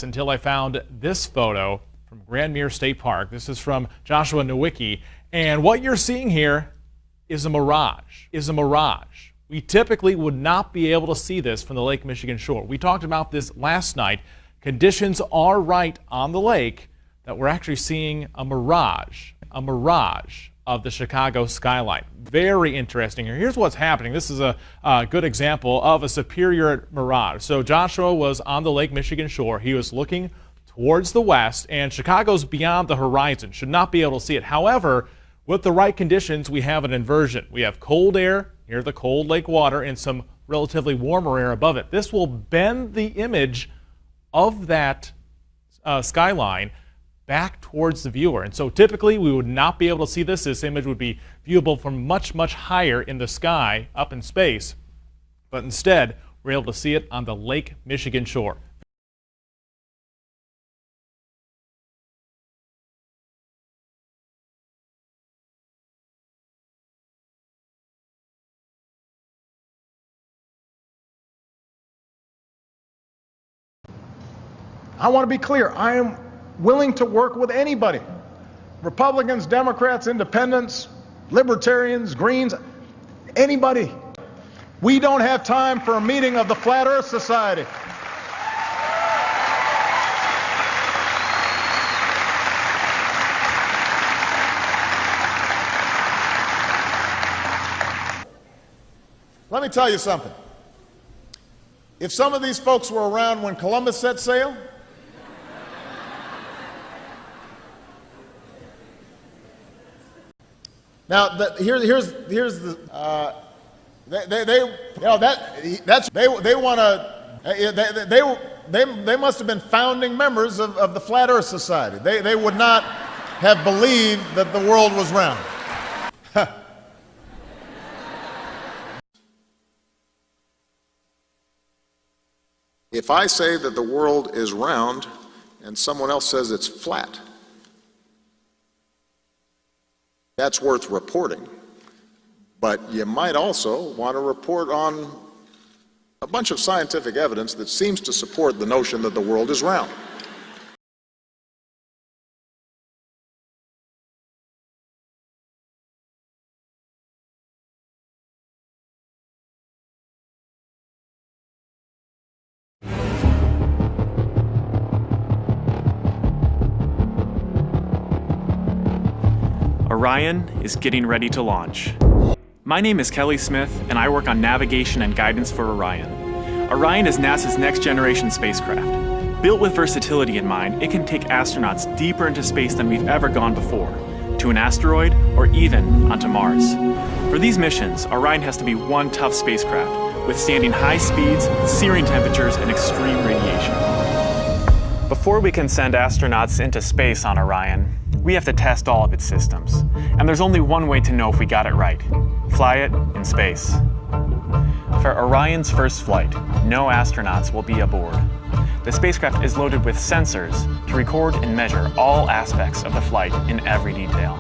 Until I found this photo from Grand Mere State Park. This is from Joshua Nowicki, and what you're seeing here is a mirage. We typically would not be able to see this from the Lake Michigan shore. We talked about this last night. Conditions are right on the lake that we're actually seeing a mirage of the Chicago skyline. Very interesting here. Here's what's happening. This is a good example of a superior mirage. So Joshua was on the Lake Michigan shore. He was looking towards the west, and Chicago's beyond the horizon. Should not be able to see it. However, with the right conditions, we have an inversion. We have cold air near the cold lake water and some relatively warmer air above it. This will bend the image of that skyline back towards the viewer. And so typically we would not be able to see this. This image would be viewable from much, much higher in the sky, up in space. But instead, we're able to see it on the Lake Michigan shore. I want to be clear. I am willing to work with anybody. Republicans, Democrats, Independents, Libertarians, Greens, anybody. We don't have time for a meeting of the Flat Earth Society. Let me tell you something. If some of these folks were around when Columbus set sail, now, here's the they must have been founding members of the Flat Earth Society. They would not have believed that the world was round. If I say that the world is round and someone else says it's flat, that's worth reporting. But you might also want to report on a bunch of scientific evidence that seems to support the notion that the world is round. Orion is getting ready to launch. My name is Kelly Smith, and I work on navigation and guidance for Orion. Orion is NASA's next-generation spacecraft. Built with versatility in mind, it can take astronauts deeper into space than we've ever gone before, to an asteroid or even onto Mars. For these missions, Orion has to be one tough spacecraft, withstanding high speeds, searing temperatures, and extreme radiation. Before we can send astronauts into space on Orion, we have to test all of its systems. And there's only one way to know if we got it right: fly it in space. For Orion's first flight, no astronauts will be aboard. The spacecraft is loaded with sensors to record and measure all aspects of the flight in every detail.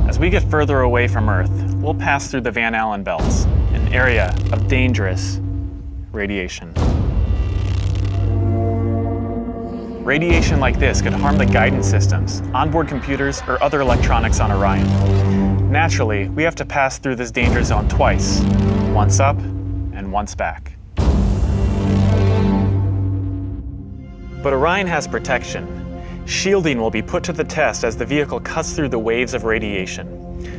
As we get further away from Earth, we'll pass through the Van Allen belts, an area of dangerous radiation. Radiation like this could harm the guidance systems, onboard computers, or other electronics on Orion. Naturally, we have to pass through this danger zone twice, once up and once back. But Orion has protection. Shielding will be put to the test as the vehicle cuts through the waves of radiation.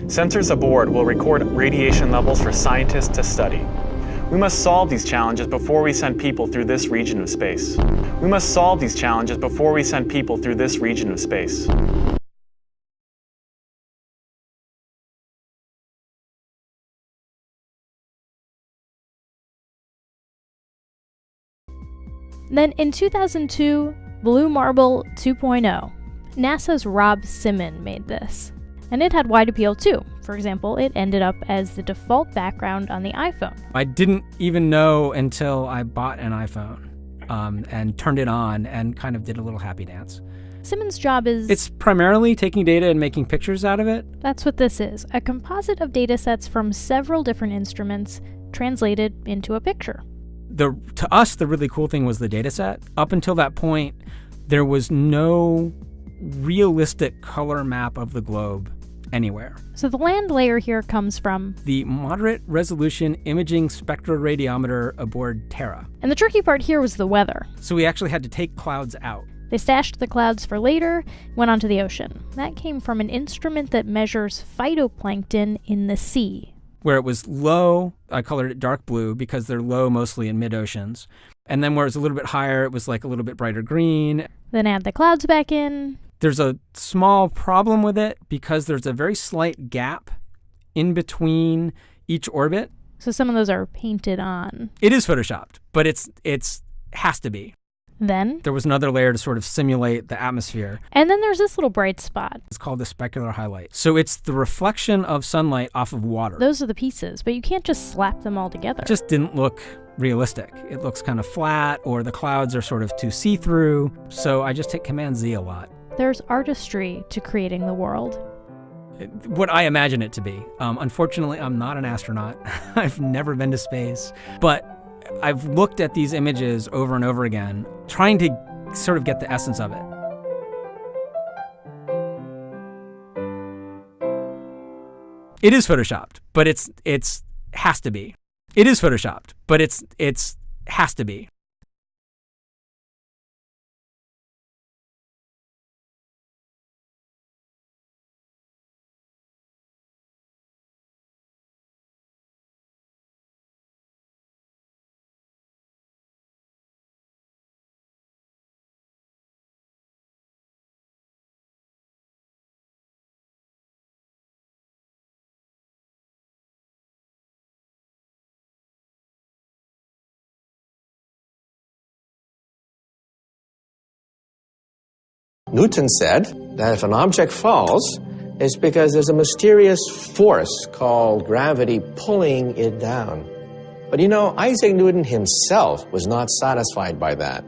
Sensors aboard will record radiation levels for scientists to study. We must solve these challenges before we send people through this region of space. We must solve these challenges before we send people through this region of space. Then in 2002, Blue Marble 2.0. NASA's Rob Simon made this. And it had wide appeal too. For example, it ended up as the default background on the iPhone. I didn't even know until I bought an iPhone and turned it on and kind of did a little happy dance. Simon's job is... It's primarily taking data and making pictures out of it. That's what this is, a composite of data sets from several different instruments translated into a picture. To us, the really cool thing was the data set. Up until that point, There was no realistic color map of the globe anywhere. So the land layer here comes from the Moderate Resolution Imaging Spectroradiometer aboard Terra. And the tricky part here was the weather. So we actually had to take clouds out. They stashed the clouds for later, went onto the ocean. That came from an instrument that measures phytoplankton in the sea. Where it was low, I colored it dark blue because they're low mostly in mid-oceans. And then where it was a little bit higher, it was like a little bit brighter green. Then add the clouds back in. There's a small problem with it because there's a very slight gap in between each orbit. So some of those are painted on. It is photoshopped, but it's has to be. Then there was another layer to sort of simulate the atmosphere. And then there's this little bright spot. It's called the specular highlight. So it's the reflection of sunlight off of water. Those are the pieces, but you can't just slap them all together. It just didn't look realistic. It looks kind of flat, or the clouds are sort of too see-through. So I just hit Command-Z a lot. There's artistry to creating the world. What I imagine it to be. Unfortunately, I'm not an astronaut. I've never been to space. But I've looked at these images over and over again, trying to sort of get the essence of it. It is photoshopped, but it's has to be. It is photoshopped, but it's has to be. Newton said that if an object falls, it's because there's a mysterious force called gravity pulling it down. But you know, Isaac Newton himself was not satisfied by that.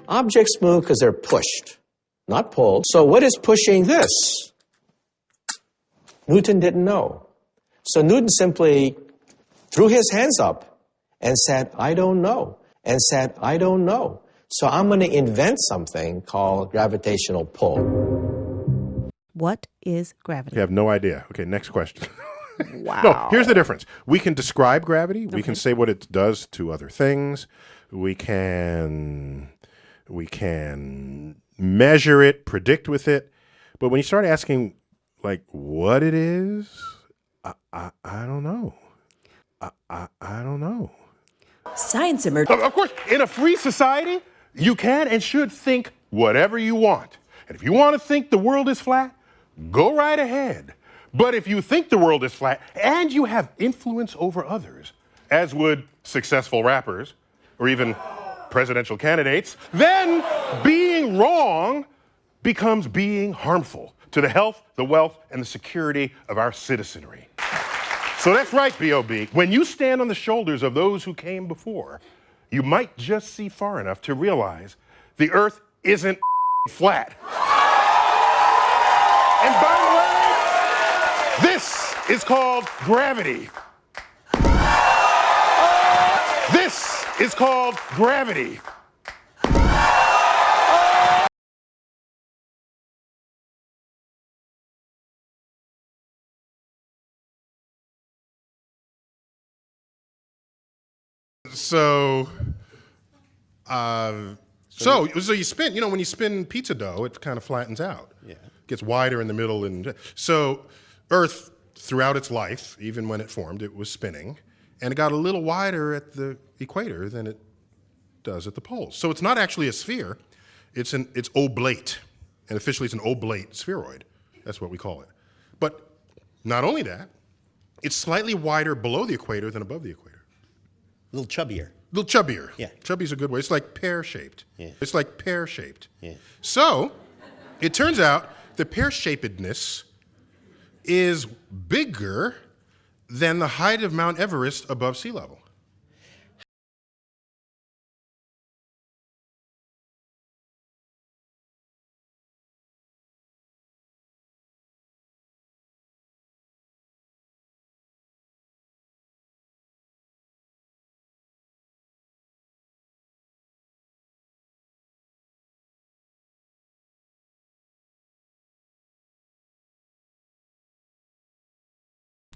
Objects move because they're pushed, not pulled. So what is pushing this? Newton didn't know. So Newton simply threw his hands up and said, I don't know, and said, I don't know. So I'm going to invent something called gravitational pull. What is gravity? You have no idea. Okay, next question. Wow. No, here's the difference. We can describe gravity. Okay. We can say what it does to other things. We can measure it, predict with it. But when you start asking, like, what it is, I don't know. I don't know. Science emerged. Of course, in a free society, you can and should think whatever you want. And if you want to think the world is flat, go right ahead. But if you think the world is flat and you have influence over others, as would successful rappers or even presidential candidates, then being wrong becomes being harmful to the health, the wealth, and the security of our citizenry. So that's right, B.O.B. When you stand on the shoulders of those who came before, you might just see far enough to realize the Earth isn't flat. And by the way, this is called gravity. This is called gravity. So you spin, when you spin pizza dough, it kind of flattens out. Yeah. Gets wider in the middle. And so Earth, throughout its life, even when it formed, it was spinning. And it got a little wider at the equator than it does at the poles. So it's not actually a sphere. It's oblate. And officially it's an oblate spheroid. That's what we call it. But not only that, it's slightly wider below the equator than above the equator. A little chubbier. A little chubbier. Yeah. Chubby's a good way. It's like pear-shaped. Yeah. It's like pear-shaped. Yeah. So it turns out the pear-shapedness is bigger than the height of Mount Everest above sea level.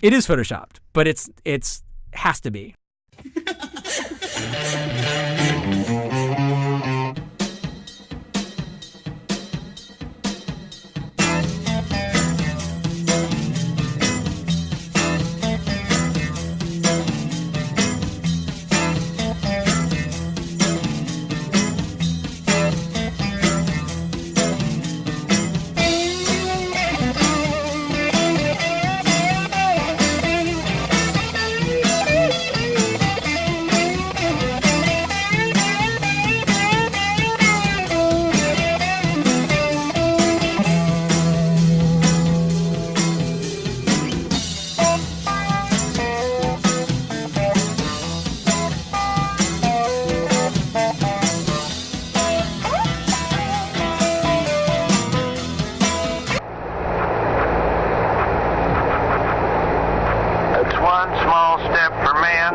It is photoshopped, but it's has to be. One small step for man,